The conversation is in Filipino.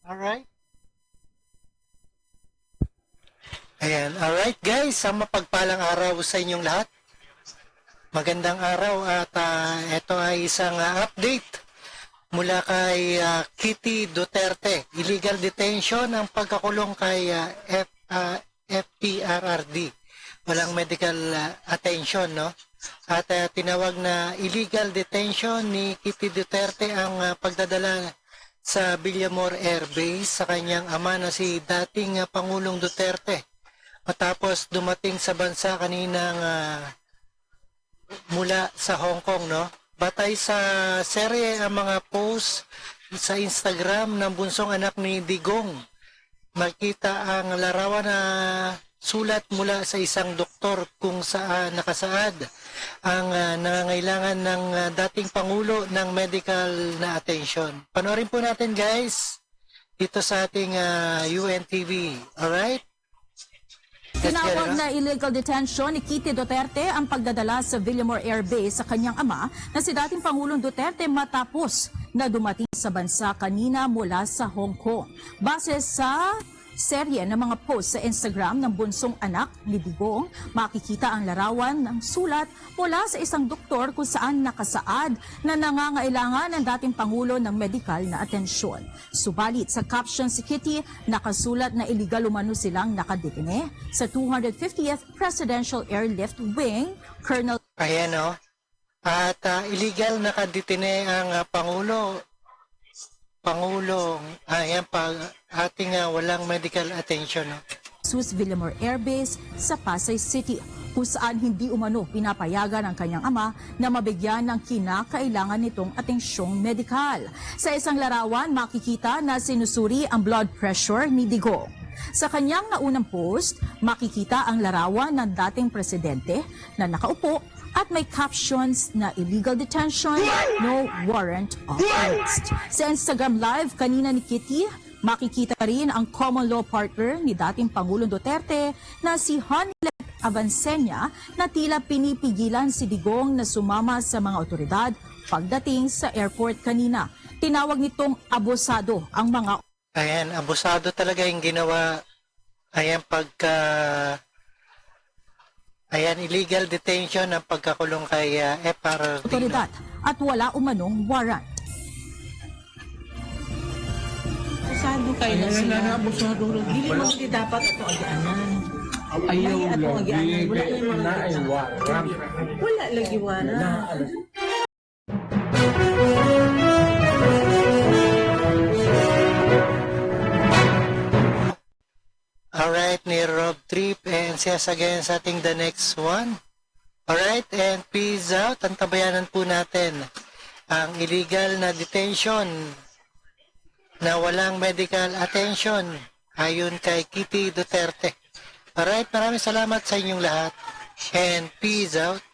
Alright. Ayan. Alright guys, ang mapagpalang araw sa inyong lahat. Magandang araw at ito ay isang update mula kay Kitty Duterte. Illegal detention ang pagkakulong kay FPRRD. Walang medical attention, no? At tinawag na illegal detention ni Kitty Duterte ang pagdadala sa Villamor Air Base sa kanyang ama na si dating Pangulong Duterte. Matapos dumating sa bansa kaninang mula sa Hong Kong, no? Batay sa serye ang mga post sa Instagram ng bunsong anak ni Digong. Makita ang larawan na sulat mula sa isang doktor kung saan nakasaad ang nangangailangan ng dating Pangulo ng medical na attention. Panoorin po natin guys dito sa ating UNTV. Alright? Tinawag na illegal detention ni Kitty Duterte ang pagdadala sa Villamor Air Base sa kanyang ama na si dating Pangulong Duterte matapos na dumating sa bansa kanina mula sa Hong Kong. Base sa serye ng mga post sa Instagram ng bunsong anak ni Digong, makikita ang larawan ng sulat mula sa isang doktor kung saan nakasaad na nangangailangan ng dating Pangulo ng medical na atensyon. Subalit sa caption si Kitty, nakasulat na illegal umano silang nakadetine sa 250th Presidential Airlift Wing, Colonel... Ayan o. At illegal nakadetine ang Pangulong, ayan pa, ating walang medical attention. No? Jesus Villamor Air Base sa Pasay City, kung saan hindi umano pinapayagan ng kanyang ama na mabigyan ng kinakailangan nitong atensyong medikal. Sa isang larawan, makikita na sinusuri ang blood pressure ni Digong. Sa kanyang naunang post, makikita ang larawan ng dating presidente na nakaupo at may captions na illegal detention, no warrant of arrest. Sa Instagram Live kanina ni Kitty, makikita rin ang common law partner ni dating Pangulong Duterte na si Honlet Avancenia na tila pinipigilan si Digong na sumama sa mga otoridad pagdating sa airport kanina. Tinawag nitong abusado ang mga... Ayan, abusado talaga yung ginawa. Ayan, Ayan, illegal detention ang pagkakulong kay FPRRD. Otoridad at wala umanong warrant. Abusado kayo na sila. Abusado rin. Dili mo hindi dapat ito agyanan. Ayaw lagi. Wala yung mga warrant. Wala lagi warrant. Alright, ni Rob Trip and siya again sa ating the next one. Alright, and peace out. Antabayanan po natin ang illegal na detention na walang medical attention ayon kay Kitty Duterte. Alright, maraming salamat sa inyong lahat and peace out.